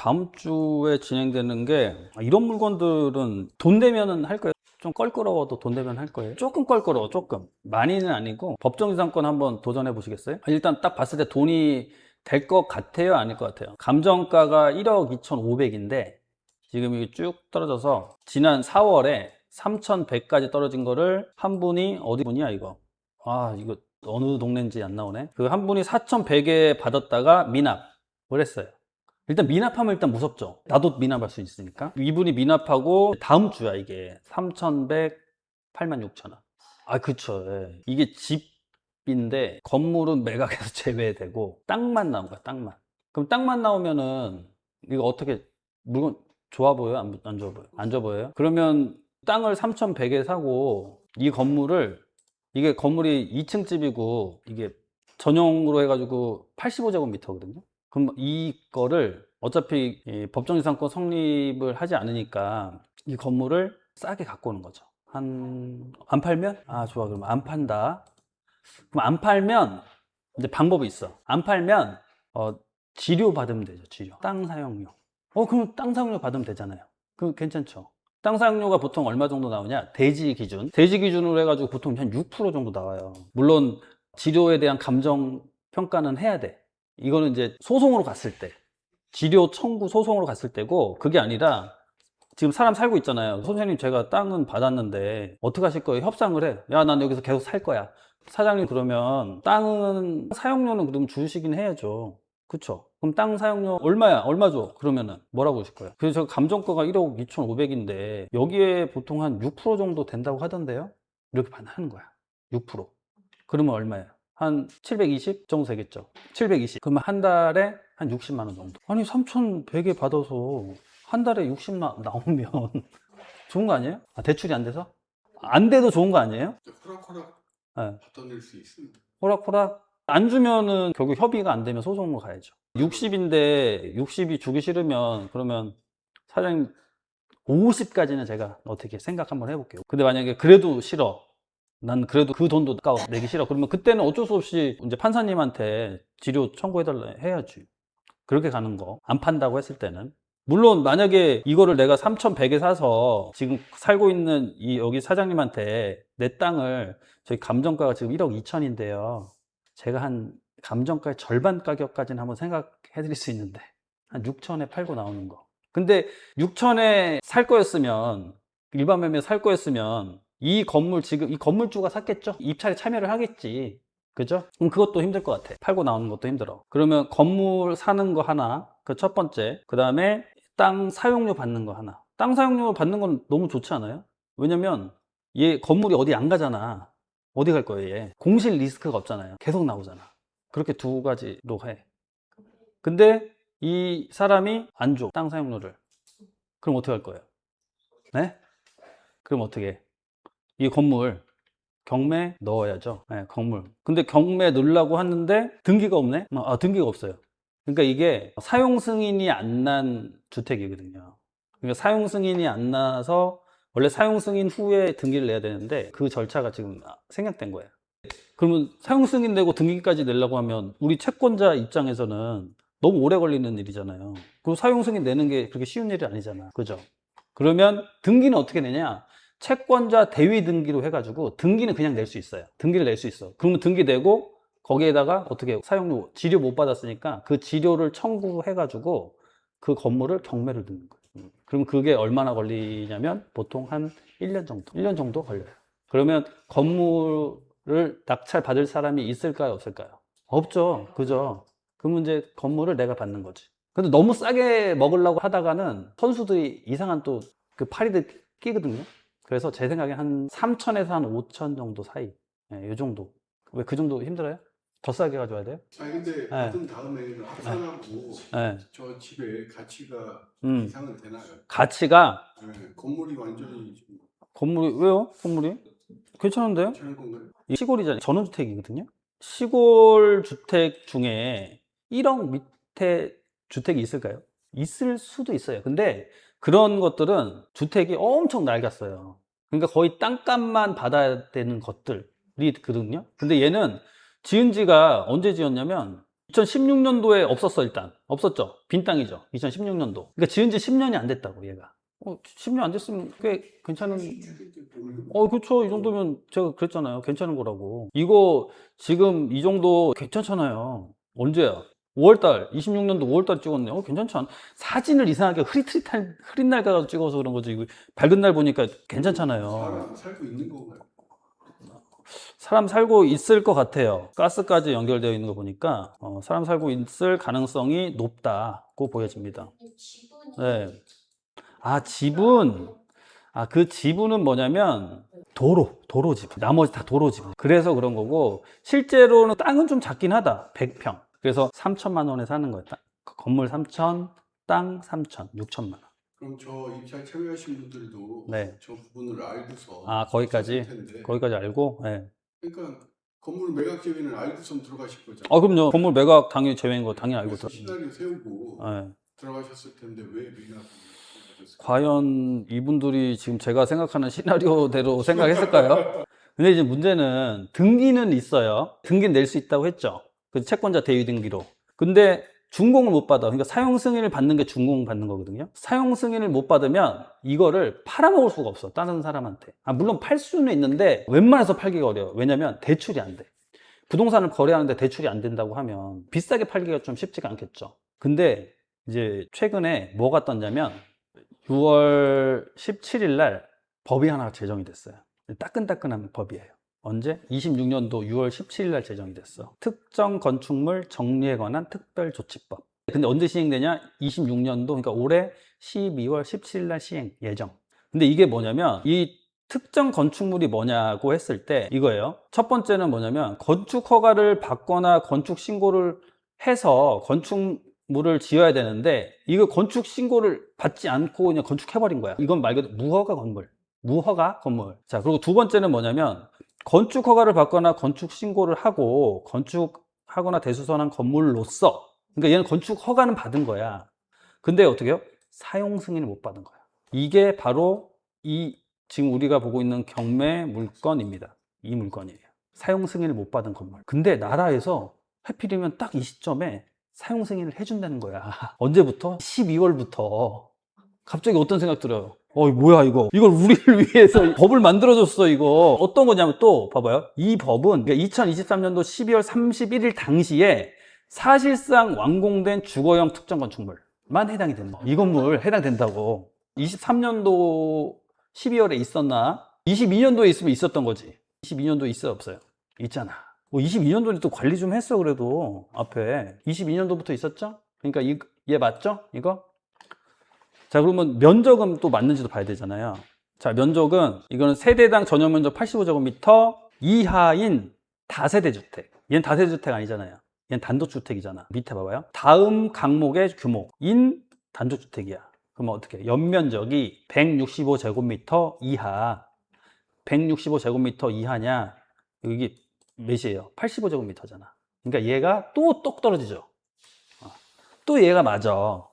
다음 주에 진행되는 게 이런 물건들은 돈 되면은 할 거예요. 좀 껄끄러워도 돈 되면 할 거예요. 조금 껄끄러워, 조금. 많이는 아니고 법정지상권 한번 도전해 보시겠어요? 일단 딱 봤을 때 돈이 될 것 같아요, 아닐 것 같아요? 감정가가 1억 2,500인데 지금 이게 쭉 떨어져서 지난 4월에 3,100까지 떨어진 거를 한 분이, 어디 분이야 이거? 아, 이거 어느 동네인지 안 나오네. 그 한 분이 4,100에 받았다가 미납을 했어요. 일단 미납하면 일단 무섭죠. 나도 미납할 수 있으니까. 이분이 미납하고 다음 주야 이게 3,100, 86,000원. 아, 그쵸. 예. 이게 집인데 건물은 매각해서 제외되고 땅만 나온 거야, 땅만. 그럼 땅만 나오면은 이거 어떻게 물건 좋아 보여요? 안 좋아 보여요? 안 좋아 보여요? 그러면 땅을 3,100에 사고 이 건물을, 이게 건물이 2층 집이고 이게 전용으로 해가지고 85제곱미터거든요. 그럼 이거를 어차피 이 법정지상권 성립을 하지 않으니까 이 건물을 싸게 갖고 오는 거죠. 안 팔면? 아, 좋아. 그럼 안 판다. 그럼 안 팔면 이제 방법이 있어. 안 팔면 지료 받으면 되죠. 지료. 땅 사용료. 그럼 땅 사용료 받으면 되잖아요. 그럼 괜찮죠. 땅 사용료가 보통 얼마 정도 나오냐? 대지 기준. 대지 기준으로 해가지고 보통 한 6% 정도 나와요. 물론 지료에 대한 감정 평가는 해야 돼. 이거는 이제 소송으로 갔을 때, 지료 청구 소송으로 갔을 때고, 그게 아니라 지금 사람 살고 있잖아요. 선생님, 제가 땅은 받았는데 어떻게 하실 거예요? 협상을 해. 야, 난 여기서 계속 살 거야. 사장님, 그러면 땅은 사용료는 그럼 주시긴 해야죠. 그쵸? 그럼 땅 사용료 얼마야? 얼마 줘? 그러면은 뭐라고 하실 거예요? 그래서 저 감정가가 1억 2,500인데 여기에 보통 한 6% 정도 된다고 하던데요? 이렇게 하는 거야. 6%. 그러면 얼마예요? 한 720 정도 되겠죠. 720. 그러면 한 달에 한 60만 원 정도. 아니, 3,100에 받아서 한 달에 60만 나오면 좋은 거 아니에요? 아, 대출이 안 돼서? 안 돼도 좋은 거 아니에요? 호락호락 네. 받아낼 수 있습니다. 호락호락. 안 주면은 결국 협의가 안 되면 소송으로 가야죠. 60인데 60이 주기 싫으면 그러면 사장님 50까지는 제가 어떻게 생각 한번 해볼게요. 근데 만약에 그래도 싫어. 난 그래도 그 돈도 아까워 내기 싫어. 그러면 그때는 어쩔 수 없이 이제 판사님한테 지료 청구해달라 해야지. 그렇게 가는 거. 안 판다고 했을 때는. 물론 만약에 이거를 내가 3,100에 사서 지금 살고 있는 이 여기 사장님한테 내 땅을, 저희 감정가가 지금 1억 2천인데요. 제가 한 감정가의 절반 가격까지는 한번 생각해 드릴 수 있는데 한 6천에 팔고 나오는 거. 근데 6천에 살 거였으면, 일반 매매 살 거였으면 이 건물, 지금 이 건물주가 샀겠죠? 입찰에 참여를 하겠지. 그죠? 그럼 그것도 힘들 것 같아. 팔고 나오는 것도 힘들어. 그러면 건물 사는 거 하나, 그 첫 번째. 그 다음에 땅 사용료 받는 거 하나. 땅 사용료 받는 건 너무 좋지 않아요? 왜냐면 얘 건물이 어디 안 가잖아. 어디 갈 거예요, 얘? 공실 리스크가 없잖아요. 계속 나오잖아. 그렇게 두 가지로 해. 근데 이 사람이 안 줘, 땅 사용료를. 그럼 어떻게 할 거예요? 네? 그럼 어떻게 해? 이 건물 경매 넣어야죠. 네, 건물. 근데 경매 넣으려고 하는데 등기가 없네? 등기가 없어요. 그러니까 이게 사용 승인이 안 난 주택이거든요. 그러니까 사용 승인이 안 나서 원래 사용 승인 후에 등기를 내야 되는데 그 절차가 지금 생략된 거예요. 그러면 사용 승인 내고 등기까지 내려고 하면 우리 채권자 입장에서는 너무 오래 걸리는 일이잖아요. 그리고 사용 승인 내는 게 그렇게 쉬운 일이 아니잖아. 그죠? 그러면 등기는 어떻게 내냐? 채권자 대위 등기로 해가지고 등기는 그냥 낼 수 있어요. 등기를 낼 수 있어. 그러면 등기 내고 거기에다가 어떻게 사용료, 지료 못 받았으니까 그 지료를 청구해가지고 그 건물을 경매를 듣는 거예요. 그럼 그게 얼마나 걸리냐면 보통 한 1년 정도. 1년 정도 걸려요. 그러면 건물을 낙찰 받을 사람이 있을까요? 없을까요? 없죠. 그죠? 그러면 이제 건물을 내가 받는 거지. 근데 너무 싸게 먹으려고 하다가는 선수들이 이상한 또 그 파리들 끼거든요. 그래서 제 생각에 한 3천에서 한 5천 정도 사이. 예, 이 정도. 왜 그 정도 힘들어요? 더 싸게 가져와야 돼요? 근데 예, 받은 다음에는 합산하고 예. 저 집의 가치가 음. 이상은 되나요? 가치가, 건물이 완전히 좀 건물이, 왜요? 건물이? 괜찮은데요? 괜찮은 건가요? 이 시골이잖아요. 전원주택이거든요. 시골 주택 중에 1억 밑에 주택이 있을까요? 있을 수도 있어요. 근데 그런 것들은 주택이 엄청 낡았어요. 그러니까 거의 땅값만 받아야 되는 것들이 있거든요. 근데 얘는 지은 지가 언제 지었냐면 2016년도에 없었어, 일단. 없었죠. 빈 땅이죠. 2016년도. 그러니까 지은 지 10년이 안 됐다고, 얘가. 10년 안 됐으면 꽤 괜찮은. 그쵸. 이 정도면 제가 그랬잖아요. 괜찮은 거라고. 이거 지금 이 정도 괜찮잖아요. 언제야? 5월달, 26년도 5월달 찍었네. 괜찮지 않아? 사진을 이상하게 흐린 날 가서 찍어서 그런 거지. 이거 밝은 날 보니까 괜찮잖아요. 사람 살고 있는 건가요? 사람 살고 있을 것 같아요. 가스까지 연결되어 있는 거 보니까 사람 살고 있을 가능성이 높다고 보여집니다. 네. 지분. 그 지분은 뭐냐면 도로 지분. 나머지 다 도로 지분. 그래서 그런 거고, 실제로는 땅은 좀 작긴 하다. 100평. 그래서 3천만 원에 사는 거예요. 건물 3천, 땅 3천, 6천만 원. 그럼 저 입찰 참여하신 분들도 네. 저 부분을 알고서 거기까지? 썼을 텐데. 거기까지 알고? 네. 그러니까 건물 매각 제외는 알고선 들어가실 거잖아요. 그럼요. 건물 매각 당연히 제외인 거 당연히 알고 그래서 시나리오 세우고 네. 들어가셨을 텐데 왜 미납을 하셨을까요? 과연 이분들이 지금 제가 생각하는 시나리오대로 생각했을까요? 근데 이제 문제는 등기는 있어요. 등기는 낼 수 있다고 했죠. 그 채권자 대위 등기로. 근데 준공을 못 받아. 그러니까 사용 승인을 받는 게 준공 받는 거거든요. 사용 승인을 못 받으면 이거를 팔아먹을 수가 없어. 다른 사람한테. 물론 팔 수는 있는데 웬만해서 팔기가 어려워. 왜냐면 대출이 안 돼. 부동산을 거래하는데 대출이 안 된다고 하면 비싸게 팔기가 좀 쉽지가 않겠죠. 근데 이제 최근에 뭐가 떴냐면 6월 17일 날 법이 하나 제정이 됐어요. 따끈따끈한 법이에요. 언제? 26년도 6월 17일 날 제정이 됐어. 특정 건축물 정리에 관한 특별조치법. 근데 언제 시행되냐? 26년도, 그러니까 올해 12월 17일 날 시행 예정. 근데 이게 뭐냐면, 이 특정 건축물이 뭐냐고 했을 때 이거예요. 첫 번째는 뭐냐면, 건축 허가를 받거나 건축 신고를 해서 건축물을 지어야 되는데, 이거 건축 신고를 받지 않고 그냥 건축해버린 거야. 이건 말 그대로 무허가 건물. 무허가 건물. 자, 그리고 두 번째는 뭐냐면, 건축 허가를 받거나 건축 신고를 하고 건축하거나 대수선한 건물로서, 그러니까 얘는 건축 허가는 받은 거야. 근데 어떻게 해요? 사용 승인을 못 받은 거야. 이게 바로 이 지금 우리가 보고 있는 경매 물건입니다. 이 물건이에요. 사용 승인을 못 받은 건물. 근데 나라에서 하필이면 딱 이 시점에 사용 승인을 해준다는 거야. 언제부터? 12월부터. 갑자기 어떤 생각 들어요? 뭐야 이거. 이걸 우리를 위해서 법을 만들어줬어 이거. 어떤 거냐면 또 봐봐요. 이 법은 2023년도 12월 31일 당시에 사실상 완공된 주거용 특정 건축물만 해당이 되는 거예요. 이 건물 해당된다고. 23년도 12월에 있었나? 22년도에 있으면 있었던 거지. 22년도에 있어요 없어요? 있잖아. 22년도에 또 관리 좀 했어 그래도 앞에. 22년도부터 있었죠? 그러니까 얘 맞죠? 이거? 자, 그러면 면적은 또 맞는지도 봐야 되잖아요. 자, 면적은 이거는 세대당 전용 면적 85제곱미터 이하인 다세대 주택. 얘는 다세대 주택 아니잖아요. 얘는 단독주택이잖아. 밑에 봐봐요. 다음 항목의 규모인 단독주택이야. 그러면 어떻게 해? 연면적이 165제곱미터 이하. 165제곱미터 이하냐? 여기 몇이에요? 85제곱미터잖아. 그러니까 얘가 또 똑 떨어지죠. 또 얘가 맞아.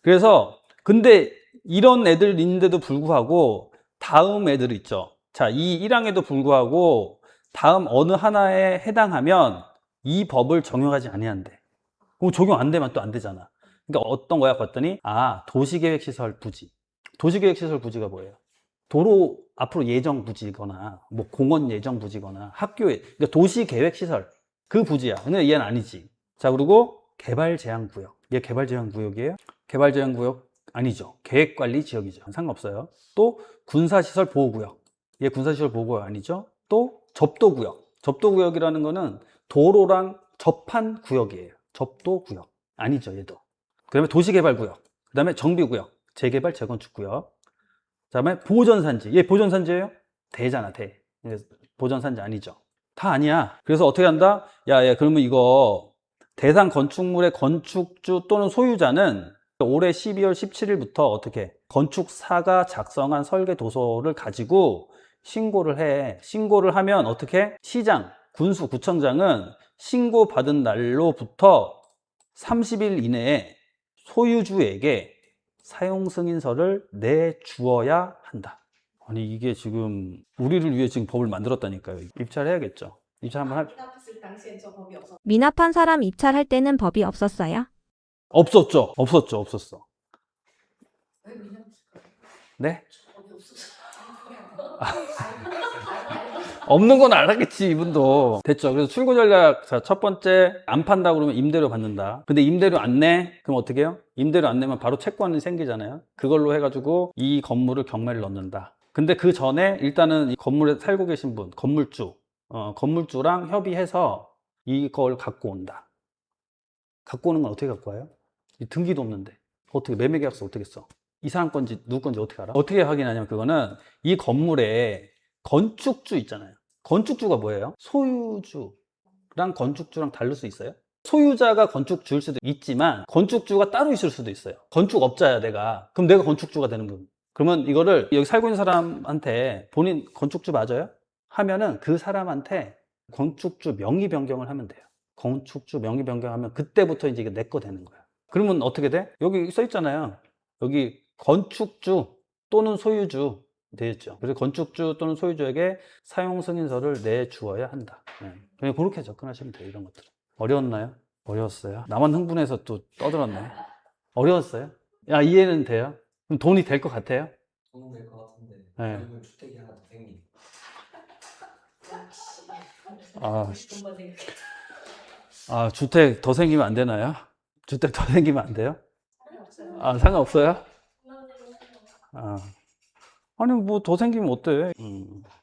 그래서 근데 이런 애들인데도 불구하고 다음 애들 있죠. 자, 이 1항에도 불구하고 다음 어느 하나에 해당하면 이 법을 적용하지 아니한대. 그럼 적용 안 되면 또 안 되잖아. 그러니까 어떤 거야? 봤더니 도시계획시설 부지. 도시계획시설 부지가 뭐예요? 도로 앞으로 예정 부지거나 뭐 공원 예정 부지거나 학교에, 그러니까 도시계획시설 그 부지야. 근데 얘는 아니지. 자, 그리고 개발제한구역. 얘 개발제한구역이에요? 개발제한구역 아니죠. 계획관리지역이죠. 상관없어요. 또 군사시설 보호구역. 얘 군사시설 보호구역 아니죠. 또 접도구역. 접도구역이라는 거는 도로랑 접한 구역이에요. 접도구역 아니죠. 얘도. 그 다음에 도시개발구역. 그 다음에 정비구역. 재개발 재건축구역. 그 다음에 보전산지. 얘 보전산지예요? 대잖아 대. 보전산지 아니죠. 다 아니야. 그래서 어떻게 한다? 야 그러면 이거 대상 건축물의 건축주 또는 소유자는 올해 12월 17일부터 어떻게 건축사가 작성한 설계 도서를 가지고 신고를 해. 신고를 하면 어떻게? 시장, 군수, 구청장은 신고받은 날로부터 30일 이내에 소유주에게 사용 승인서를 내주어야 한다. 아니 이게 지금 우리를 위해 지금 법을 만들었다니까요. 입찰해야겠죠. 입찰 한번 당시엔 저 법이 없었. 미납한 사람 입찰할 때는 법이 없었어요? 없었죠. 없었어. 왜 미납했을까요? 네? 법이 없었어. 없는 건 알았겠지, 이분도. 됐죠. 그래서 출고 전략, 자, 첫 번째, 안 판다 그러면 임대료 받는다. 근데 임대료 안 내? 그럼 어떻게 해요? 임대료 안 내면 바로 채권이 생기잖아요. 그걸로 해가지고 이 건물을 경매를 넣는다. 근데 그 전에 일단은 이 건물에 살고 계신 분, 건물주랑 협의해서 이걸 갖고 온다. 갖고 오는 건 어떻게 갖고 와요? 이 등기도 없는데. 어떻게, 매매계약서 어떻게 써? 이 사람 건지 누구 건지 어떻게 알아? 어떻게 확인하냐면 그거는 이 건물에 건축주 있잖아요. 건축주가 뭐예요? 소유주랑 건축주랑 다를 수 있어요? 소유자가 건축주일 수도 있지만 건축주가 따로 있을 수도 있어요. 건축업자야 내가. 그럼 내가 건축주가 되는 거예요. 그러면 이거를 여기 살고 있는 사람한테 본인 건축주 맞아요? 하면은 그 사람한테 건축주 명의 변경을 하면 돼요. 건축주 명의 변경하면 그때부터 이제 이게 내 거 되는 거야. 그러면 어떻게 돼? 여기 써 있잖아요. 여기 건축주 또는 소유주 되겠죠. 그래서 건축주 또는 소유주에게 사용 승인서를 내주어야 한다. 네. 그냥 그렇게 접근하시면 돼요. 이런 것들. 어려웠나요? 어려웠어요. 나만 흥분해서 또 떠들었네. 어려웠어요? 야, 이해는 돼요? 그럼 돈이 될 것 같아요? 돈은 될 것 같은데 네. 아니면 주택이 하나 더 생기네. 아, 돈만 생각해. 아, 주택 더 생기면 안 되나요? 주택 더 생기면 안 돼요? 상관없어요. 아, 상관없어요? 상관없어요. 아. 아니, 뭐 더 생기면 어때?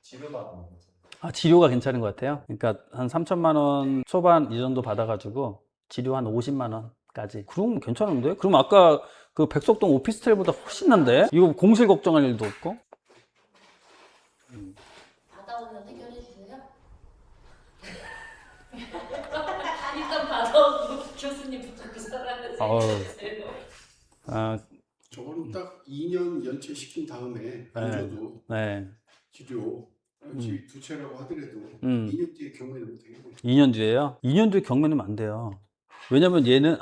치료받는 거죠. 아, 치료가 괜찮은 것 같아요. 그러니까 한 3천만 원 초반 이 정도 받아가지고 치료 한 50만 원까지. 그럼 괜찮은데? 그럼 아까 그 백석동 오피스텔보다 훨씬 난데? 이거 공실 걱정할 일도 없고? 받아오면 해결해 주세요. 일단 받아오고 교수님 붙잡고 살아야지. 아우. 아, 저거는 딱 2년 연체시킨 다음에 안 줘도 네. 치료 두 채라고 하더라도 음. 2년 뒤에 경매를 못하게 2년 뒤에요? 2년 뒤에 경매는 안 돼요. 왜냐면 얘는,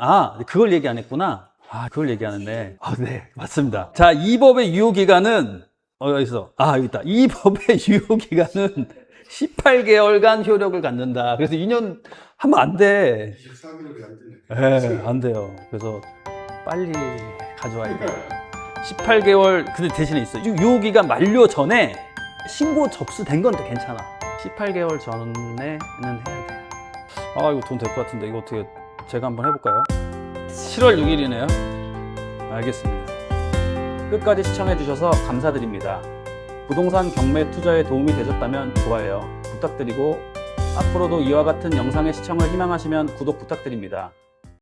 그걸 얘기 안 했구나. 그걸 얘기하는데. 네, 맞습니다. 자, 이 법의 유효기간은, 여기 있어. 여기 있다. 이 법의 유효기간은 18개월간 효력을 갖는다. 그래서 2년 하면 안 돼. 24개월이 안 되네. 안 돼요. 그래서 빨리 가져와야 돼요. 18개월, 근데 대신에 있어. 유효기간 만료 전에 신고 접수된 건 또 괜찮아. 18개월 전에는 해야 돼. 이거 돈 될 것 같은데. 이거 어떻게, 제가 한번 해볼까요? 7월 6일이네요. 알겠습니다. 끝까지 시청해주셔서 감사드립니다. 부동산 경매 투자에 도움이 되셨다면 좋아요 부탁드리고, 앞으로도 이와 같은 영상의 시청을 희망하시면 구독 부탁드립니다.